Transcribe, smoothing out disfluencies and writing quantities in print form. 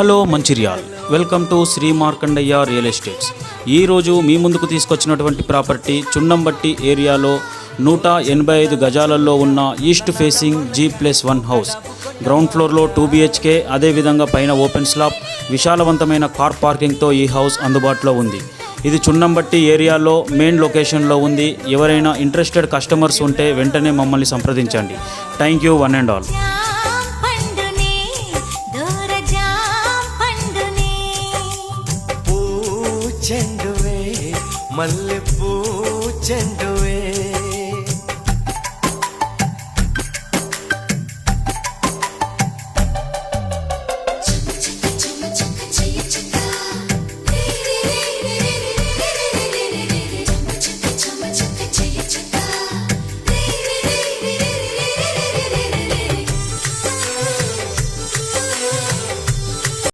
Hello Mancherial, welcome to Shri Markandaiah real estates. ఈరోజు మీ ముందుకు తీసుకొచ్చినటువంటి ప్రాపర్టీ చున్నంబట్టి ఏరియాలో 185 గజాలలో ఉన్న east facing G+1 house. Ground ఫ్లోర్లో 2 BHK, అదేవిధంగా పైన ఓపెన్ స్లాబ్, విశాలవంతమైన కార్ పార్కింగ్తో ఈ హౌస్ అందుబాటులో ఉంది. ఇది చున్నంబట్టి ఏరియాలో మెయిన్ లొకేషన్లో ఉంది. ఎవరైనా ఇంట్రెస్టెడ్ కస్టమర్స్ ఉంటే వెంటనే మమ్మల్ని సంప్రదించండి. Thank you one and all. చెండువే మల్లెపూ చెండువే